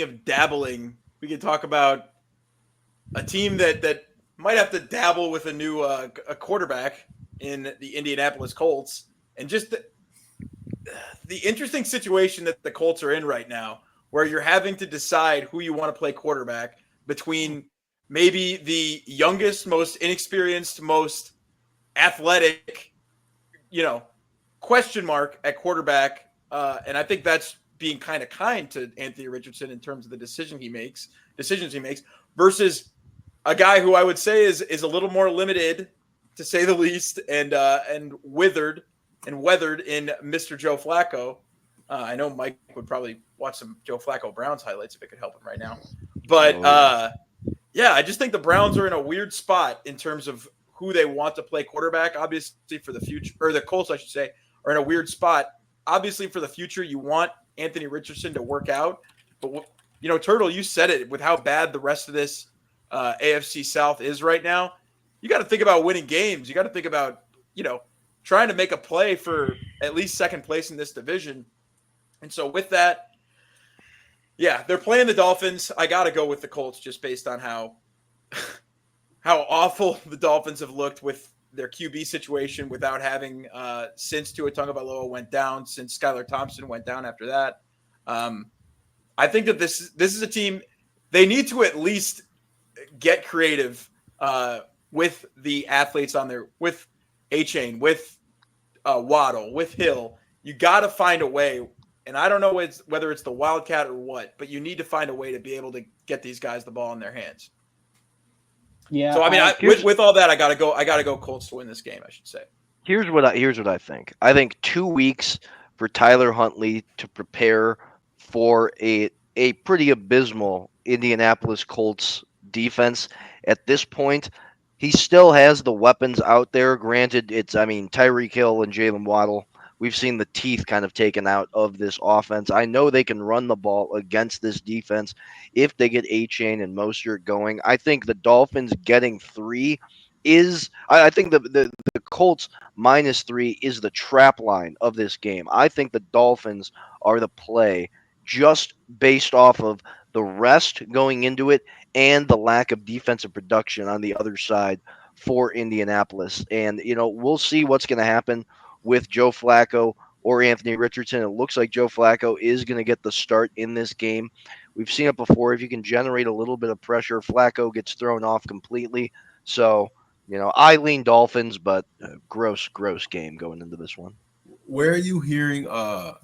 of dabbling, we can talk about a team that might have to dabble with a new a quarterback in the Indianapolis Colts, and just the interesting situation that the Colts are in right now, where you're having to decide who you want to play quarterback between maybe the youngest, most inexperienced, most athletic, you know, question mark at quarterback. And I think that's being kind of kind to Anthony Richardson in terms of the decisions he makes, versus a guy who I would say is a little more limited, to say the least, and withered and weathered in Mr. Joe Flacco. I know Mike would probably watch some Joe Flacco Browns highlights if it could help him right now. But yeah, I just think the Browns are in a weird spot in terms of who they want to play quarterback. Obviously, for the future, or the Colts, I should say, are in a weird spot. Obviously, for the future, you want Anthony Richardson to work out. But, Turtle, you said it, with how bad the rest of this AFC South is right now. You got to think about winning games. You got to think about, trying to make a play for at least second place in this division. And so with that, yeah, they're playing the Dolphins. I got to go with the Colts just based on how awful the Dolphins have looked with their QB situation, without having since Tua Tagovailoa went down, since Skylar Thompson went down after that. I think that this is a team, they need to at least get creative with the athletes on there, with A-Chain, with Waddle, with Hill. You got to find a way, and I don't know whether it's the Wildcat or what, but you need to find a way to be able to get these guys the ball in their hands. Yeah. So I mean, with all that, I gotta go Colts to win this game, I should say. Here's what I think. I think 2 weeks for Tyler Huntley to prepare for a pretty abysmal Indianapolis Colts defense. At this point, he still has the weapons out there. Granted, Tyreek Hill and Jalen Waddle. We've seen the teeth kind of taken out of this offense. I know they can run the ball against this defense if they get A-Chain and Mostert going. I think the Dolphins getting 3 is – I think the Colts -3 is the trap line of this game. I think the Dolphins are the play just based off of the rest going into it and the lack of defensive production on the other side for Indianapolis. And, we'll see what's going to happen with Joe Flacco or Anthony Richardson. It looks like Joe Flacco is going to get the start in this game. We've seen it before. If you can generate a little bit of pressure, Flacco gets thrown off completely. So, I lean Dolphins, but gross game going into this one. Where are you hearing Joe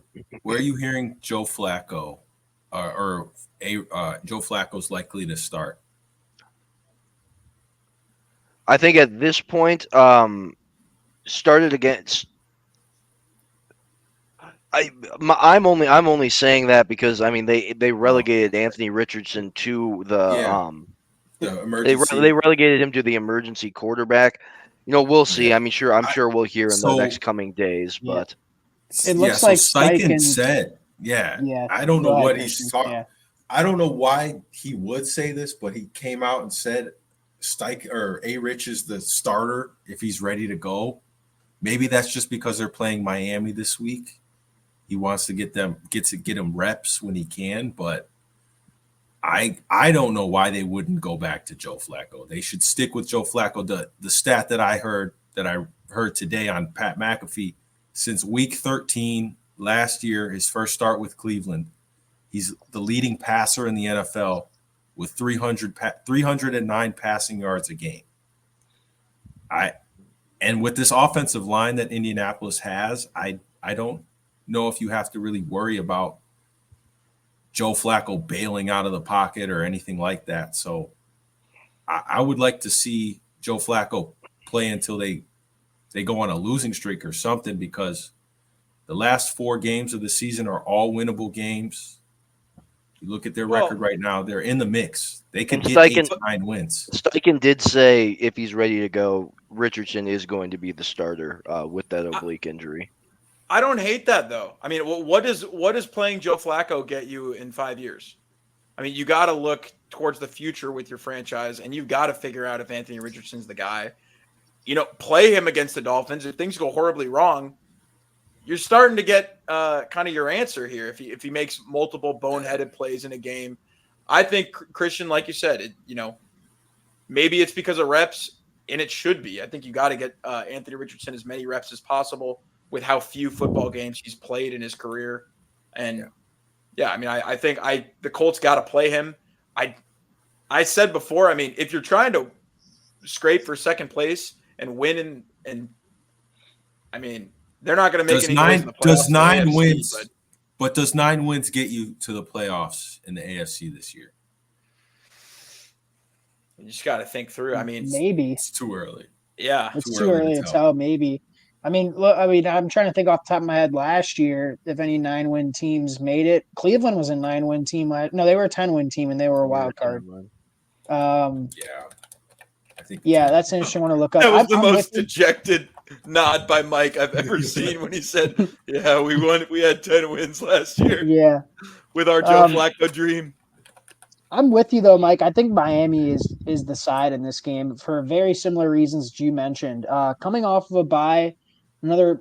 Flacco or Joe Flacco's likely to start? I think at this point, started against. I'm only saying that because they relegated Anthony Richardson to the emergency. They relegated him to the emergency quarterback. We'll see. Yeah. I'm sure we'll hear in the next coming days. Yeah. But it looks like Steichen said, I don't know what he's talking. Yeah. I don't know why he would say this, but he came out and said A-Rich is the starter if he's ready to go. Maybe that's just because they're playing Miami this week. He wants to get them reps when he can, but I don't know why they wouldn't go back to Joe Flacco. They should stick with Joe Flacco. The stat that I heard today on Pat McAfee, since week 13 last year, his first start with Cleveland, he's the leading passer in the NFL with 309 passing yards a game. And with this offensive line that Indianapolis has, I don't know if you have to really worry about Joe Flacco bailing out of the pocket or anything like that. So I would like to see Joe Flacco play until they go on a losing streak or something, because the last 4 games of the season are all winnable games. You look at their record right now, they're in the mix. They could get 8 to 9 wins. Steichen did say if he's ready to go, Richardson is going to be the starter with that oblique injury. I don't hate that, though. I mean, what does playing Joe Flacco get you in 5 years? I mean, you got to look towards the future with your franchise, and you've got to figure out if Anthony Richardson's the guy. Play him against the Dolphins. If things go horribly wrong, you're starting to get kind of your answer here. If he makes multiple boneheaded plays in a game, I think Christian, like you said, maybe it's because of reps, and it should be. I think you got to get Anthony Richardson as many reps as possible with how few football games he's played in his career. And I mean, I think the Colts got to play him. I said before, I mean, if you're trying to scrape for second place and win, and I mean, they're not going to make any noise in the playoffs. Does 9 wins? But does 9 wins get you to the playoffs in the AFC this year? You just got to think through. I mean, maybe it's too early. Yeah, it's too early to tell. Maybe. I mean, look. I mean, I'm trying to think off the top of my head. Last year, if any 9-win teams made it, Cleveland was a 9-win team. No, they were a 10-win team, and they were a wild card. I think. Yeah, that's an interesting one to look up. That was the most dejected nod by Mike I've ever seen when he said, "Yeah, we won. We had 10 wins last year." Yeah, with our Joe Flacco dream. I'm with you though, Mike. I think Miami is the side in this game for very similar reasons that you mentioned. Coming off of a bye, another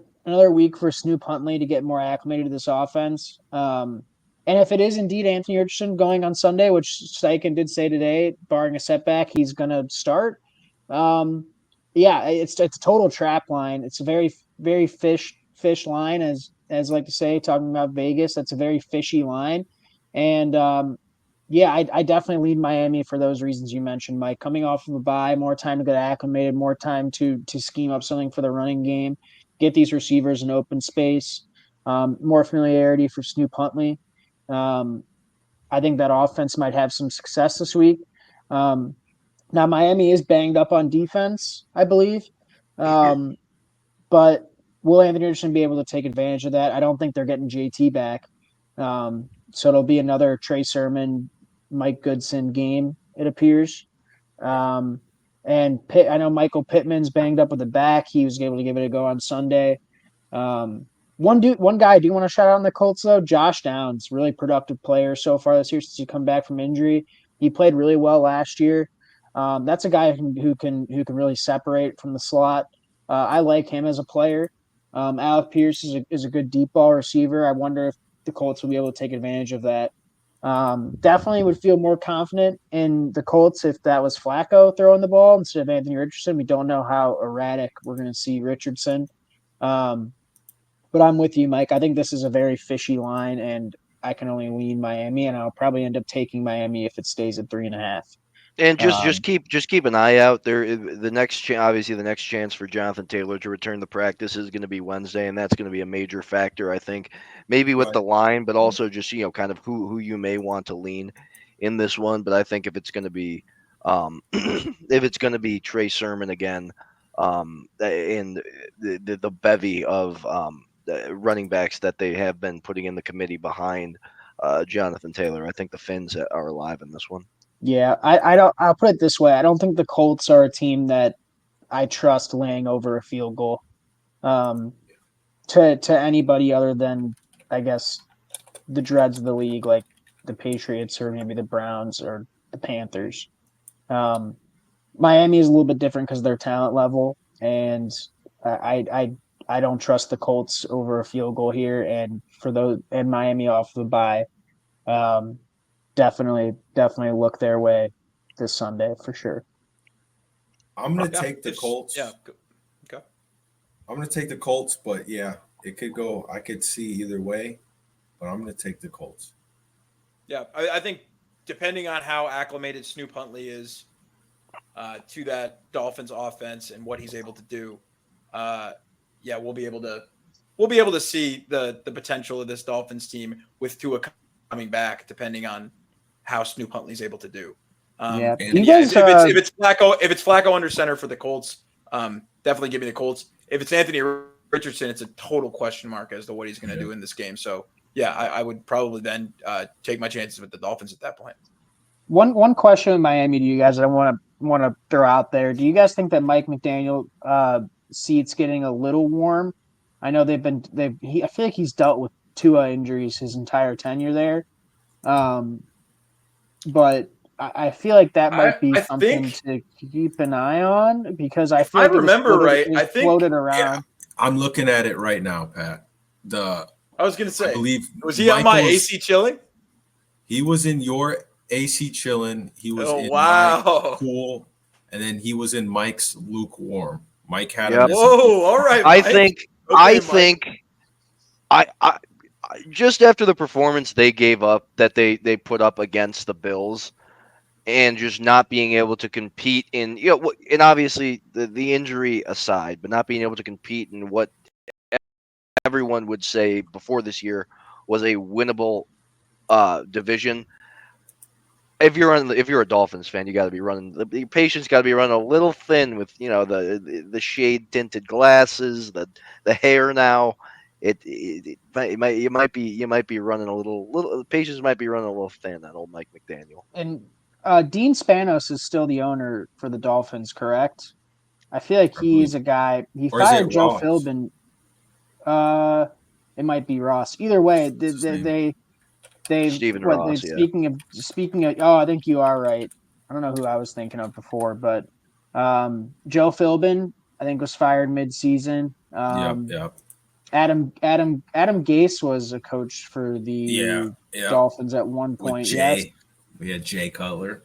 week for Snoop Huntley to get more acclimated to this offense. And if it is indeed Anthony Richardson going on Sunday, which Steichen did say today, barring a setback, he's going to start. It's a total trap line. It's a very, very fish line, as I like to say, talking about Vegas. That's a very fishy line. And I definitely lead Miami for those reasons you mentioned, Mike. Coming off of a bye, more time to get acclimated, more time to scheme up something for the running game, get these receivers in open space, more familiarity for Snoop Huntley. I think that offense might have some success this week. Now, Miami is banged up on defense, I believe. But will Anthony Richardson be able to take advantage of that? I don't think they're getting JT back. So it'll be another Trey Sermon, Mike Goodson game, it appears. And I know Michael Pittman's banged up with the back. He was able to give it a go on Sunday. One guy I do want to shout out on the Colts, though, Josh Downs, really productive player so far this year since he come back from injury. He played really well last year. That's a guy who can really separate from the slot. I like him as a player. Alec Pierce is a good deep ball receiver. I wonder if the Colts will be able to take advantage of that. Definitely would feel more confident in the Colts if that was Flacco throwing the ball instead of Anthony Richardson. We don't know how erratic we're going to see Richardson. But I'm with you, Mike. I think this is a very fishy line, and I can only lean Miami, and I'll probably end up taking Miami if it stays at 3.5. And just keep an eye out there. The next chance for Jonathan Taylor to return to practice is going to be Wednesday, and that's going to be a major factor, I think. Maybe with the line, but also just kind of who you may want to lean in this one. But I think if it's going to be Trey Sermon again, and the bevy of running backs that they have been putting in the committee behind Jonathan Taylor, I think the Finns are alive in this one. Yeah, I'll put it this way. I don't think the Colts are a team that I trust laying over a field goal to anybody other than, I guess, the dreads of the league, like the Patriots or maybe the Browns or the Panthers. Miami is a little bit different because of their talent level, and I don't trust the Colts over a field goal here. And and Miami off the bye, definitely look their way this Sunday for sure. I'm going to take the Colts. Yeah. Okay. I'm going to take the Colts, but it could go. I could see either way, but I'm going to take the Colts. Yeah, I think depending on how acclimated Snoop Huntley is to that Dolphins offense and what he's able to do, we'll be able to see the potential of this Dolphins team with Tua coming back, depending on how Snoop Huntley's able to do. If it's Flacco under center for the Colts, definitely give me the Colts. If it's Anthony Richardson, it's a total question mark as to what he's going to do in this game. So I would probably then take my chances with the Dolphins at that point. One question in Miami to you guys that I want to throw out there: do you guys think that Mike McDaniel seat's getting a little warm? I know I feel like he's dealt with Tua injuries his entire tenure there. But I feel like that might be something to keep an eye on because I feel like I think floated around. Yeah, I'm looking at it right now, Pat. I was going to say, I believe was he on my AC chilling? He was in your AC chilling. He was in my cool, and then he was in Mike's lukewarm. Mike had him. Whoa, all right. Mike. I think just after the performance they gave up, that they put up against the Bills, and just not being able to compete in, and obviously the injury aside, but not being able to compete in what everyone would say before this year was a winnable division. If you're a Dolphins fan, you got to be running. Your patience got to be running a little thin with the shade tinted glasses, the hair now. You might be running a little. Patience might be running a little thin on old Mike McDaniel. And Dean Spanos is still the owner for the Dolphins, correct? I feel like he's a guy. He fired Joe Philbin. It might be Ross. Either way, Stephen Ross. Speaking of, oh, I think you are right. I don't know who I was thinking of before, but Joe Philbin, I think, was fired mid-season. Yep. Adam Gase was a coach for the Dolphins at one point. Yes, we had Jay Cutler.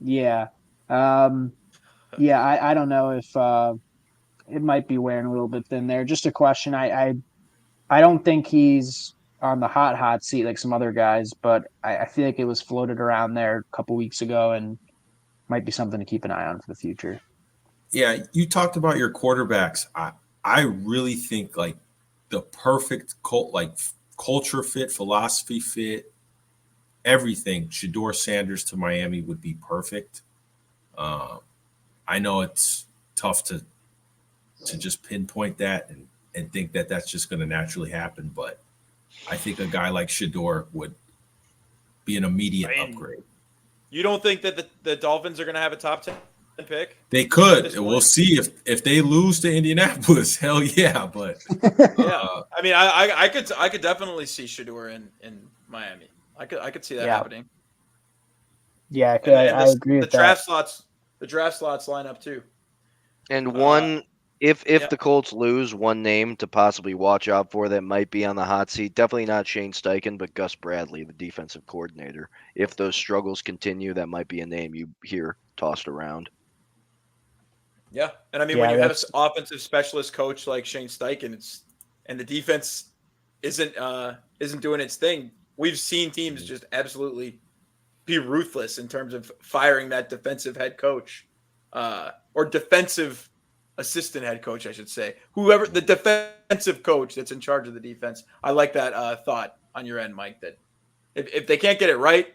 Yeah, I don't know if it might be wearing a little bit thin there. Just a question. I don't think he's on the hot seat like some other guys, but I feel like it was floated around there a couple weeks ago and might be something to keep an eye on for the future. Yeah, you talked about your quarterbacks. I really think like the perfect culture fit, philosophy fit, everything. Shedeur Sanders to Miami would be perfect. I know it's tough to just pinpoint that and think that that's just going to naturally happen, but I think a guy like Shedeur would be an immediate upgrade. You don't think that the Dolphins are going to have a top 10 pick? They could. We'll see if they lose to Indianapolis. Hell yeah, but yeah. I mean, I could definitely see Shedeur in Miami. I could see that happening. Yeah, I agree with that. The draft slots line up too. And if the Colts lose, one name to possibly watch out for that might be on the hot seat, definitely not Shane Steichen, but Gus Bradley, the defensive coordinator. If those struggles continue, that might be a name you hear tossed around. Yeah, and I mean, when you have an offensive specialist coach like Shane Steichen, and the defense isn't doing its thing, we've seen teams just absolutely be ruthless in terms of firing that defensive head coach, or defensive assistant head coach, I should say. Whoever the defensive coach that's in charge of the defense. I like that thought on your end, Mike, that if they can't get it right,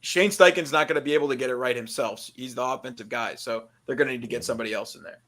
Shane Steichen's not going to be able to get it right himself. He's the offensive guy, so they're going to need to get somebody else in there.